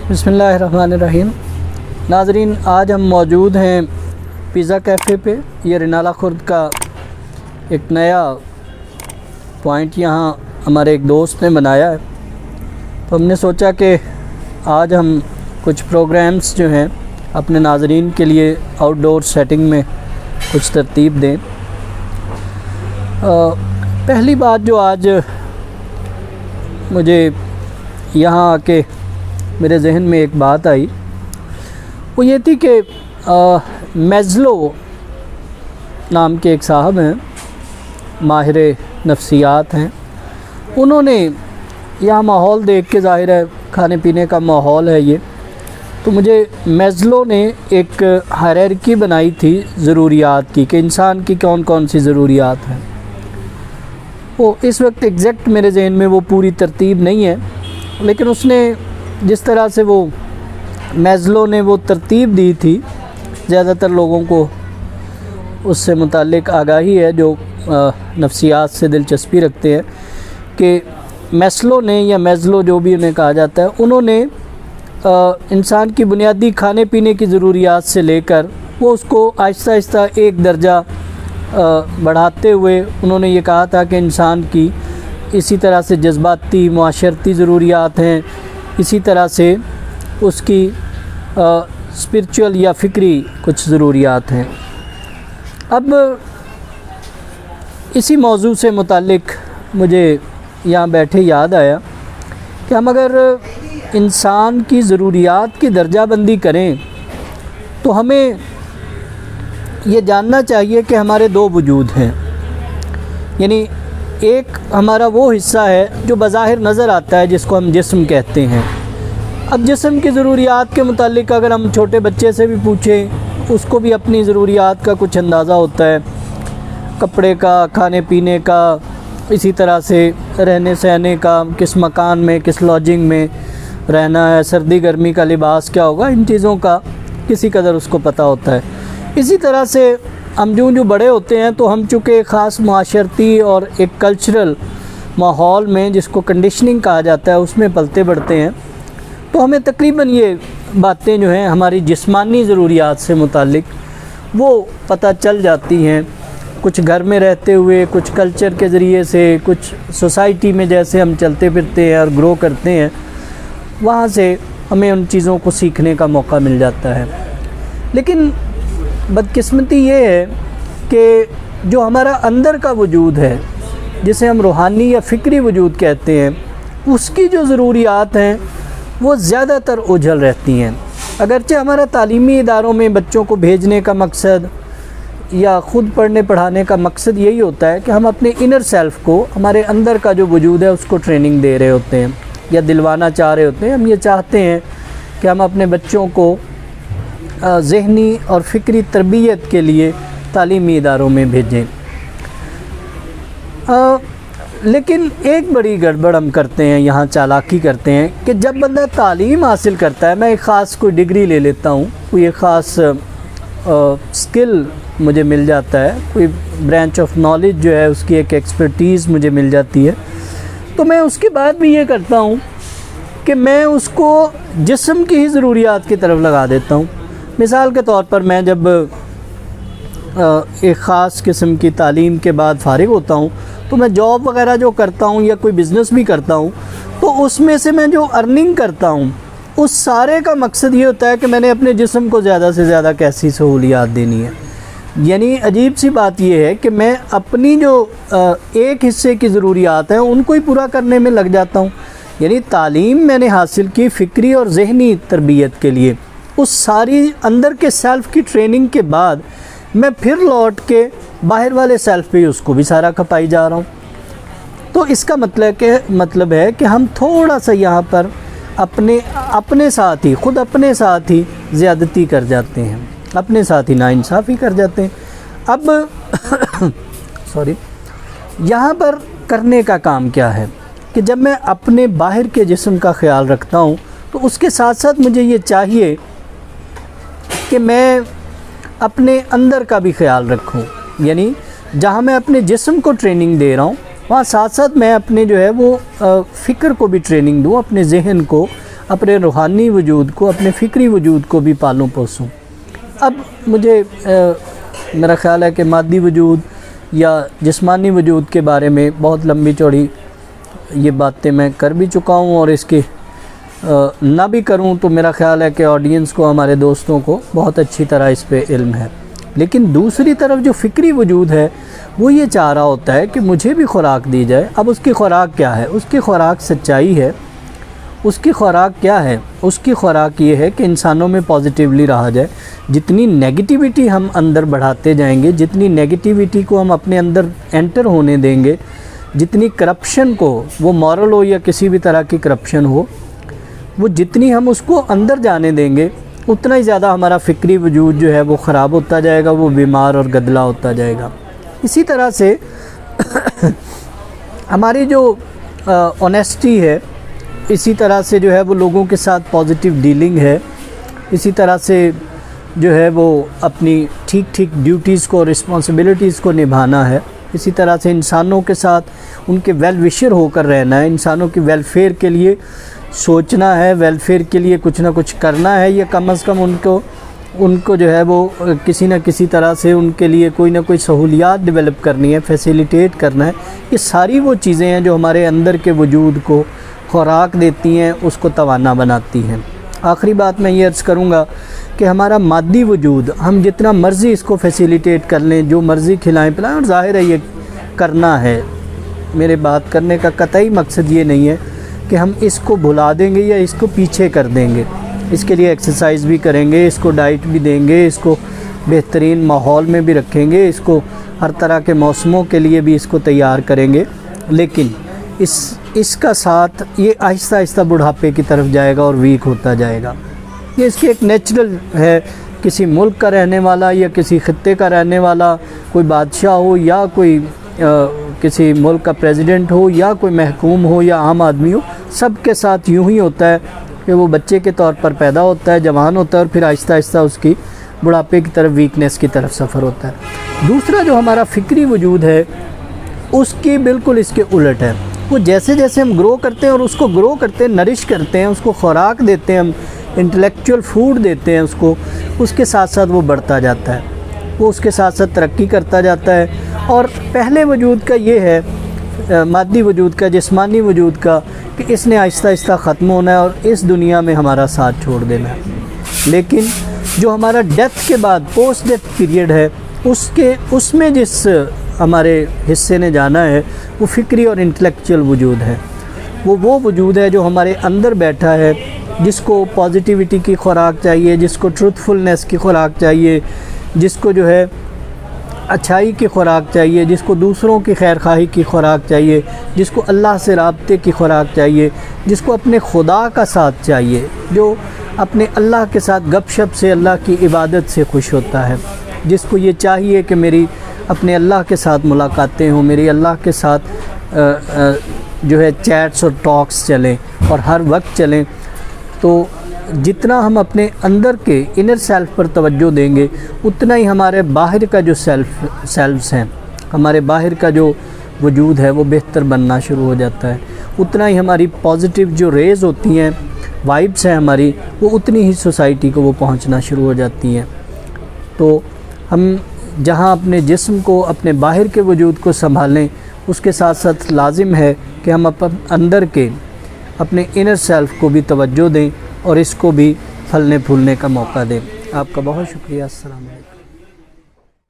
बिस्मिल्लाहिर्रहमानिर्रहीम। नाज़रीन, आज हम मौजूद हैं पिज़्ज़ा कैफ़े पे। ये रिनाला खुर्द का एक नया पॉइंट यहाँ हमारे एक दोस्त ने बनाया है, तो हमने सोचा कि आज हम कुछ प्रोग्राम्स जो हैं अपने नाज़रीन के लिए आउटडोर सेटिंग में कुछ तरतीब दें। पहली बात जो आज मुझे यहाँ आके मेरे जहन में एक बात आई, वो ये थी कि मैज़लो नाम के एक साहब हैं, माहिर नफ्सियात हैं। उन्होंने यहाँ माहौल देख के, ज़ाहिर है खाने पीने का माहौल है ये, तो मुझे मैज़लो ने एक हायरार्की बनाई थी ज़रूरियात की कि इंसान की कौन कौन सी ज़रूरियात हैं। वो इस वक्त एग्जैक्ट मेरे जहन में वो पूरी तरतीब नहीं है, लेकिन उसने जिस तरह से वो मैज़लो ने वो तरतीब दी थी, ज़्यादातर लोगों को उससे मुताल्लिक़ आगाही है जो नफ्सियात से दिलचस्पी रखते हैं कि मैस्लो ने या मैज़लो जो भी उन्हें कहा जाता है, उन्होंने इंसान की बुनियादी खाने पीने की ज़रूरियात से लेकर वो उसको आहिस्ता आहिस्ता एक दर्जा बढ़ाते हुए उन्होंने ये कहा था कि इंसान की इसी तरह से जज्बाती मुआशरती ज़रूरियात हैं, इसी तरह से उसकी स्पिरिचुअल या फ़िक्री कुछ ज़रूरियात हैं। अब इसी मौजू से मुताल्लिक़ मुझे यहाँ बैठे याद आया कि हम अगर इंसान की ज़रूरियात की दर्जाबंदी करें तो हमें ये जानना चाहिए कि हमारे दो वजूद हैं। यानी एक हमारा वो हिस्सा है जो बज़ाहिर नज़र आता है, जिसको हम जिस्म कहते हैं। अब जिस्म की ज़रूरियात के मुतालिक अगर हम छोटे बच्चे से भी पूछें, उसको भी अपनी ज़रूरियात का कुछ अंदाज़ा होता है, कपड़े का, खाने पीने का, इसी तरह से रहने सहने का, किस मकान में, किस लॉजिंग में रहना है, सर्दी गर्मी का लिबास क्या होगा, इन चीज़ों का किसी कदर उसको पता होता है। इसी तरह से हम जो बड़े होते हैं तो हम चूँकि ख़ास माशरती और एक कल्चरल माहौल में, जिसको कंडीशनिंग कहा जाता है, उसमें पलते बढ़ते हैं, तो हमें तकरीबन ये बातें जो हैं हमारी जिस्मानी ज़रूरियात से मुतालिक वो पता चल जाती हैं। कुछ घर में रहते हुए, कुछ कल्चर के ज़रिए से, कुछ सोसाइटी में जैसे हम चलते फिरते हैं और ग्रो करते हैं, वहाँ से हमें उन चीज़ों को सीखने का मौका मिल जाता है। लेकिन बदकिस्मती ये है कि जो हमारा अंदर का वजूद है, जिसे हम रूहानी या फ़िक्री वजूद कहते हैं, उसकी जो ज़रूरियात हैं वो ज़्यादातर ओझल रहती हैं। अगरचे हमारा तालीमी इदारों में बच्चों को भेजने का मकसद या ख़ुद पढ़ने पढ़ाने का मकसद यही होता है कि हम अपने इनर सेल्फ़ को, हमारे अंदर का जो वजूद है, उसको ट्रेनिंग दे रहे होते हैं या दिलवाना चाह रहे होते हैं। हम ये चाहते हैं कि हम अपने बच्चों को ज़हनी और फ़िक्री तरबियत के लिए तालीमी इदारों में भेजें। लेकिन एक बड़ी गड़बड़ हम करते हैं, यहाँ चालाकी करते हैं कि जब बंदा तालीम हासिल करता है, मैं एक ख़ास कोई डिग्री ले लेता हूँ, कोई एक ख़ास स्किल मुझे मिल जाता है, कोई ब्रांच ऑफ नॉलेज जो है उसकी एक एक्सपर्टीज़ मुझे मिल जाती है, तो मैं उसके बाद भी ये करता हूँ कि मैं उसको जिस्म की ही ज़रूरियात की तरफ लगा देता हूँ। मिसाल के तौर पर मैं जब एक ख़ास किस्म की तालीम के बाद फ़ारिग होता हूँ तो मैं जॉब वगैरह जो करता हूँ या कोई बिज़नेस भी करता हूँ, तो उसमें से मैं जो अर्निंग करता हूँ उस सारे का मकसद ये होता है कि मैंने अपने जिस्म को ज़्यादा से ज़्यादा कैसी सहूलियात देनी है। यानी अजीब सी बात यह है कि मैं अपनी जो एक हिस्से की ज़रूरियात हैं उनको ही पूरा करने में लग जाता हूँ। यानी तालीम मैंने हासिल की फ़िक्री और ज़हनी तरबियत के लिए, उस सारी अंदर के सेल्फ़ की ट्रेनिंग के बाद मैं फिर लौट के बाहर वाले सेल्फ़ पे उसको भी सारा खपाई जा रहा हूँ। तो इसका मतलब है कि हम थोड़ा सा यहाँ पर अपने साथ ही, ख़ुद अपने साथ ही ज़्यादती कर जाते हैं, अपने साथ ही नाइंसाफ़ी कर जाते हैं। अब यहाँ पर करने का काम क्या है कि जब मैं अपने बाहर के जिस्म का ख़्याल रखता हूँ तो उसके साथ साथ मुझे ये चाहिए कि मैं अपने अंदर का भी ख्याल रखूं। यानी जहाँ मैं अपने जिस्म को ट्रेनिंग दे रहा हूँ वहाँ साथ साथ मैं अपने जो है वो फ़िक्र को भी ट्रेनिंग दूँ, अपने जहन को, اپنے روحانی وجود کو، اپنے فکری وجود کو بھی پالوں پوسوں۔ اب مجھے میرا خیال ہے کہ مادی وجود یا جسمانی وجود کے بارے میں بہت لمبی چوڑی یہ باتیں میں کر بھی چکا ہوں، اور اس کی نہ بھی کروں تو میرا خیال ہے کہ آڈینس کو، ہمارے دوستوں کو بہت اچھی طرح اس پہ علم ہے۔ لیکن دوسری طرف جو فکری وجود ہے وہ یہ چاہ رہا ہوتا ہے کہ مجھے بھی خوراک دی جائے۔ اب اس کی خوراک کیا ہے؟ اس کی خوراک سچائی ہے۔ اس کی خوراک کیا ہے؟ اس کی خوراک یہ ہے کہ انسانوں میں پازیٹیولی رہا جائے۔ جتنی نیگیٹیوٹی ہم اندر بڑھاتے جائیں گے، جتنی نیگیٹیوٹی کو ہم اپنے اندر انٹر ہونے دیں گے، جتنی کرپشن کو، وہ مورل ہو یا کسی بھی طرح کی کرپشن ہو، وہ جتنی ہم اس کو اندر جانے دیں گے، اتنا ہی زیادہ ہمارا فکری وجود جو ہے وہ خراب ہوتا جائے گا، وہ بیمار اور گدلا ہوتا جائے گا۔ اسی طرح سے ہماری جو آنیسٹی ہے، اسی طرح سے جو ہے وہ لوگوں کے ساتھ پازیٹیو ڈیلنگ ہے، اسی طرح سے جو ہے وہ اپنی ٹھیک ڈیوٹیز کو، رسپانسبلٹیز کو نبھانا ہے، اسی طرح سے انسانوں کے ساتھ ان کے ویل وشر ہو کر رہنا ہے، انسانوں کی ویلفیئر کے لیے سوچنا ہے، ویلفیئر کے لیے کچھ نہ کچھ کرنا ہے، یا کم از کم ان کو جو ہے وہ کسی نہ کسی طرح سے ان کے لیے کوئی نہ کوئی سہولیات ڈیولپ کرنی ہے، فیسیلیٹیٹ کرنا ہے۔ یہ ساری وہ چیزیں ہیں جو ہمارے اندر کے وجود کو خوراک دیتی ہیں، اس کو توانا بناتی ہیں۔ آخری بات میں یہ عرض کروں گا کہ ہمارا مادی وجود، ہم جتنا مرضی اس کو فیسیلیٹیٹ کر لیں، جو مرضی کھلائیں پلائیں، اور ظاہر ہے یہ کرنا ہے، میرے بات کرنے کا قطعی مقصد یہ نہیں ہے کہ ہم اس کو بھلا دیں گے یا اس کو پیچھے کر دیں گے۔ اس کے لیے ایکسرسائز بھی کریں گے، اس کو ڈائٹ بھی دیں گے، اس کو بہترین ماحول میں بھی رکھیں گے، اس کو ہر طرح کے موسموں کے لیے بھی اس کو تیار کریں گے، لیکن اس کا ساتھ یہ آہستہ آہستہ بڑھاپے کی طرف جائے گا اور ویک ہوتا جائے گا۔ یہ اس کی ایک نیچرل ہے۔ کسی ملک کا رہنے والا یا کسی خطے کا رہنے والا، کوئی بادشاہ ہو یا کوئی کسی ملک کا پریزیڈنٹ ہو یا کوئی محکوم ہو یا عام آدمی ہو، سب کے ساتھ یوں ہی ہوتا ہے کہ وہ بچے کے طور پر پیدا ہوتا ہے، جوان ہوتا ہے، اور پھر آہستہ آہستہ اس کی بڑھاپے کی طرف، ویکنیس کی طرف سفر ہوتا ہے۔ دوسرا جو ہمارا فکری وجود ہے، اس کی بالکل اس کے الٹ ہے۔ وہ جیسے جیسے ہم گرو کرتے ہیں اور اس کو گرو کرتے ہیں، نرش کرتے ہیں، اس کو خوراک دیتے ہیں، ہم انٹلیکچوئل فوڈ دیتے ہیں اس کو، اس کے ساتھ ساتھ وہ بڑھتا جاتا ہے، وہ اس کے ساتھ ساتھ ترقی کرتا جاتا ہے۔ اور پہلے وجود کا یہ ہے، مادی وجود کا، جسمانی وجود کا، کہ اس نے آہستہ آہستہ ختم ہونا ہے اور اس دنیا میں ہمارا ساتھ چھوڑ دینا ہے۔ لیکن جو ہمارا ڈیتھ کے بعد پوسٹ ڈیتھ پیریڈ ہے، اس میں جس ہمارے حصے نے جانا ہے، وہ فکری اور انٹلیکچوئل وجود ہے۔ وہ وجود ہے جو ہمارے اندر بیٹھا ہے، جس کو پازیٹیوٹی کی خوراک چاہیے، جس کو ٹروتھفلنس کی خوراک چاہیے، جس کو جو ہے اچھائی کی خوراک چاہیے، جس کو دوسروں کی خیر خواہی کی خوراک چاہیے، جس کو اللہ سے رابطے کی خوراک چاہیے، جس کو اپنے خدا کا ساتھ چاہیے، جو اپنے اللہ کے ساتھ گپ شپ سے، اللہ کی عبادت سے خوش ہوتا ہے، جس کو یہ چاہیے کہ میری اپنے اللہ کے ساتھ ملاقاتیں ہوں، میری اللہ کے ساتھ جو ہے چیٹس اور ٹاکس چلیں اور ہر وقت چلیں۔ تو جتنا ہم اپنے اندر کے انر سیلف پر توجہ دیں گے، اتنا ہی ہمارے باہر کا جو سیلفس ہیں، ہمارے باہر کا جو وجود ہے وہ بہتر بننا شروع ہو جاتا ہے، اتنا ہی ہماری پازیٹیو جو ریز ہوتی ہیں، وائبس ہیں ہماری، وہ اتنی ہی سوسائٹی کو وہ پہنچنا شروع ہو جاتی ہیں۔ تو ہم جہاں اپنے جسم کو، اپنے باہر کے وجود کو سنبھالیں، اس کے ساتھ ساتھ لازم ہے کہ ہم اندر کے اپنے انر سیلف کو بھی توجہ دیں اور اس کو بھی پھلنے پھولنے کا موقع دیں۔ آپ کا بہت شکریہ۔ السلام علیکم۔